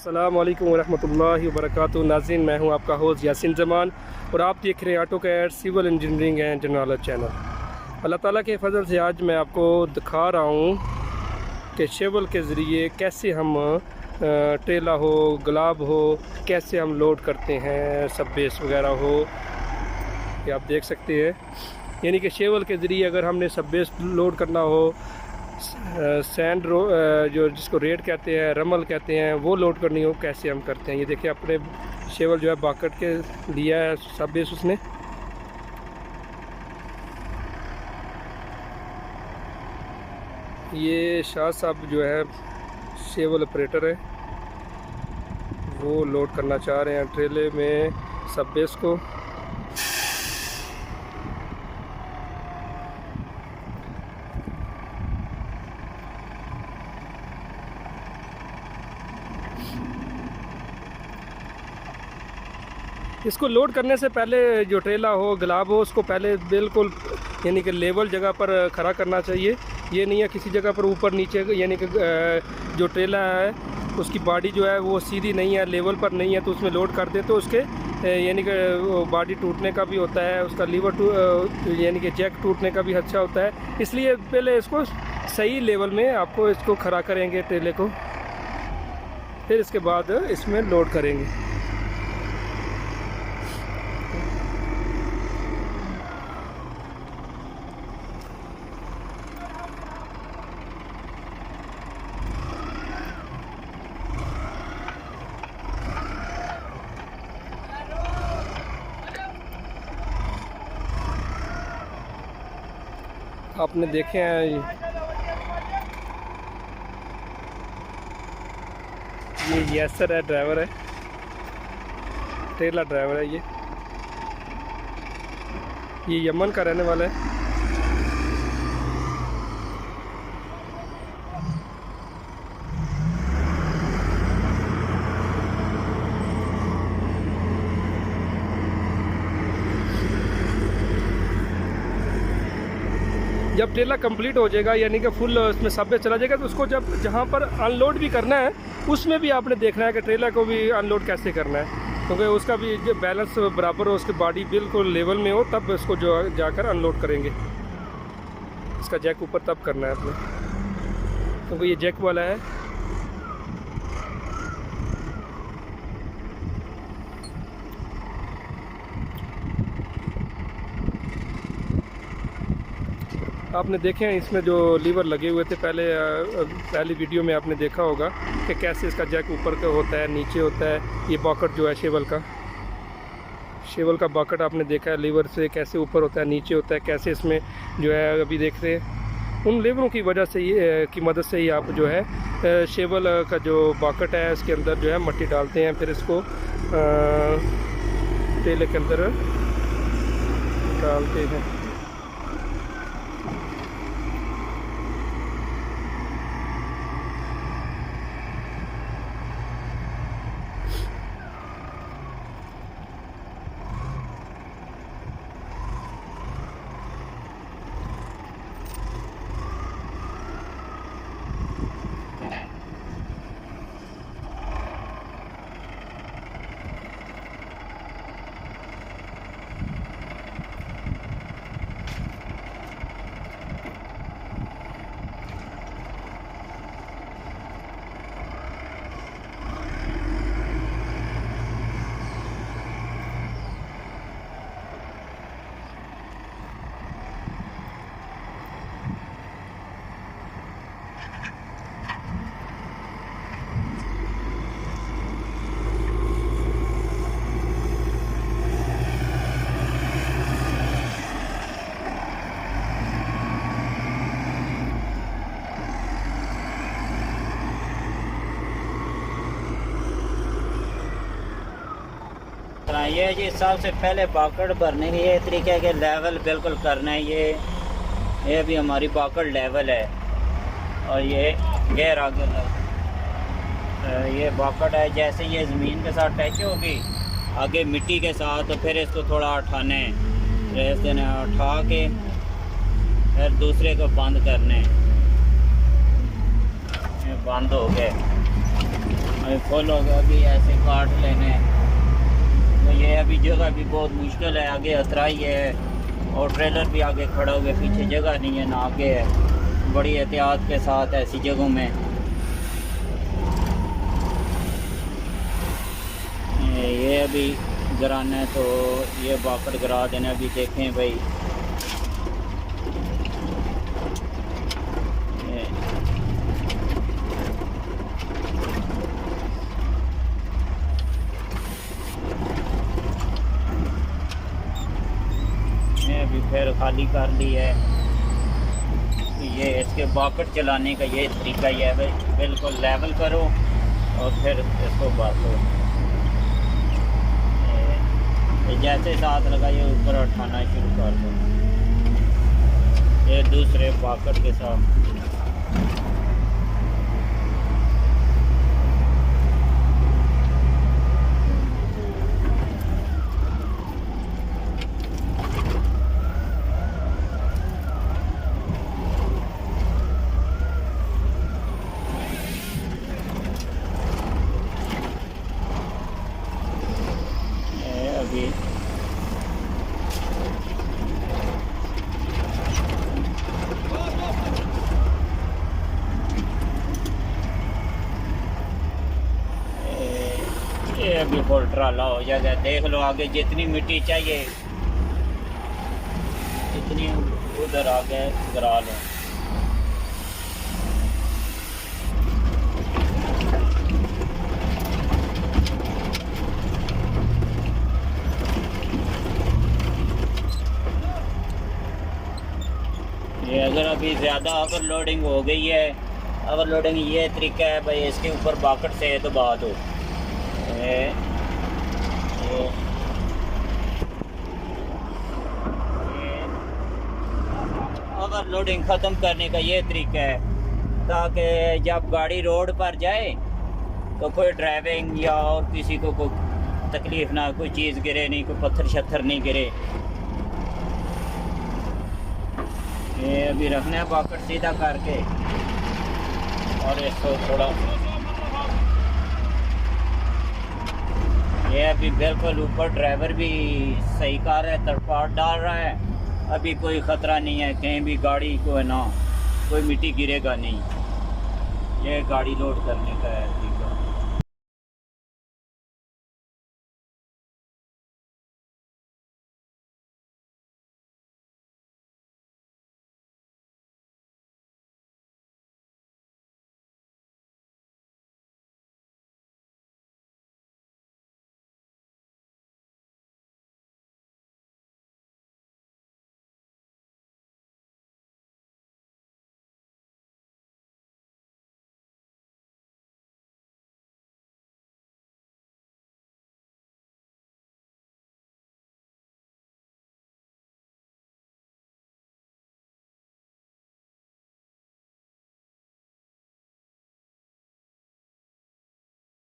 अस्सलाम वालेकुम वरहमतुल्लाहि वबरकातुहू। नाज़रीन, मैं हूं आपका होस्ट यासिन ज़मान और आप देख रहे हैं AutoCAD civil engineering and general channel. Allah Taala के फजल से आज मैं आपको दिखा रहा हूं कि शेवल के ज़रिए कैसे हम ट्रेला हो, गुलाब हो, कैसे हम लोड करते हैं, सब बेस वगैरह हो, ये आप देख सकते हैं। यानी कि शेवल के ज़रिए अगर हमने सब बेस लोड करना हो, सैंड जो जिसको रेड कहते हैं, रमल कहते हैं, वो लोड करनी हो, कैसे हम करते हैं। ये देखिए अपने शेवल जो है बाकट के लिया है सब बेस उसने। ये शाह साहब जो है शेवल ऑपरेटर है, वो लोड करना चाह रहे हैं ट्रेले में सब बेस को। इसको लोड करने से पहले जो ट्रेला हो, गुलाब हो, उसको पहले बिल्कुल यानी कि लेवल जगह पर खड़ा करना चाहिए। ये नहीं है किसी जगह पर ऊपर नीचे, यानी कि जो ट्रेला है उसकी बॉडी जो है वो सीधी नहीं है, लेवल पर नहीं है, तो उसमें लोड कर दे तो उसके यानी कि बॉडी टूटने का भी होता है, उसका लीवर यानी कि जैक टूटने का भी अच्छा होता है। इसलिए पहले इसको सही लेवल में आपको इसको खड़ा करेंगे ट्रेले को, फिर इसके बाद इसमें लोड करेंगे। आपने देखे हैं ये यस्सर है, ड्राइवर है, ट्रेला ड्राइवर है। ये यमन का रहने वाला है। जब ट्रेला कंप्लीट हो जाएगा यानी कि फुल उसमें सब बेस चला जाएगा, तो उसको जब जहाँ पर अनलोड भी करना है उसमें भी आपने देखना है कि ट्रेला को भी अनलोड कैसे करना है, क्योंकि उसका भी जो बैलेंस बराबर हो, उसकी बॉडी बिल्कुल लेवल में हो, तब उसको जो जाकर अनलोड करेंगे। इसका जैक ऊपर तब करना है आपने, क्योंकि ये जैक वाला है। आपने देखे हैं इसमें जो लीवर लगे हुए थे पहली वीडियो में आपने देखा होगा कि कैसे इसका जैक ऊपर का होता है, नीचे होता है। ये बॉकेट जो है शेवल का बॉकेट आपने देखा है, लीवर से कैसे ऊपर होता है, नीचे होता है, कैसे इसमें जो है अभी देख रहे हैं। उन लीवरों की वजह से की मदद से ही आप जो है शेवल का जो बॉकेट है उसके अंदर जो है मिट्टी डालते हैं, फिर इसको ट्रेले के अंदर डालते हैं। ये जी सबसे पहले बाकड़ भरने के ये तरीका है कि लेवल बिल्कुल करना है। ये भी हमारी बाकड़ लेवल है और ये गैर आगे ये बाकड़ है। जैसे ये ज़मीन के साथ टच होगी आगे मिट्टी के साथ, तो फिर इसको थोड़ा उठाना है, रेस देना है, उठा के फिर दूसरे को बंद करने। ये बंद हो गए। फुल हो गया, अभी ऐसे काट लेने। तो ये अभी जगह भी बहुत मुश्किल है, आगे अतराई है और ट्रेलर भी आगे खड़ा हुआ है, पीछे जगह नहीं है ना आगे है। बड़ी एहतियात के साथ ऐसी जगहों में ये अभी गिराना है, तो ये बाकड़ गिरा देना। अभी देखें भाई, अभी फिर खाली कर ली है। तो ये इसके बाकड़ चलाने का ये तरीका ही है भाई, बिल्कुल लेवल करो और फिर इसको बांधो। जैसे साथ लगाइए ऊपर उठाना शुरू कर दो, ये दूसरे बाकड़ के साथ। अभी ये अभी फुल ट्राला हो जाएगा। देख लो आगे जितनी मिट्टी चाहिए इतनी उधर आगे गिरा लो। ये अगर अभी ज़्यादा ओवरलोडिंग हो गई है, ओवरलोडिंग ये तरीका है भाई, इसके ऊपर बाकट से दबा दो। ओवरलोडिंग ख़त्म करने का ये तरीका है, ताकि जब गाड़ी रोड पर जाए तो कोई ड्राइविंग या और किसी को कोई तकलीफ़ ना, कोई चीज़ गिरे नहीं, कोई पत्थर शत्थर नहीं गिरे। ये अभी रखना है बाकट सीधा करके और इसको थोड़ा, ये अभी बिल्कुल ऊपर ड्राइवर भी सही कर रहा है, तरपाट डाल रहा है। अभी कोई ख़तरा नहीं है, कहीं भी गाड़ी को है ना कोई मिट्टी गिरेगा नहीं। ये गाड़ी लोड करने का है तरीका।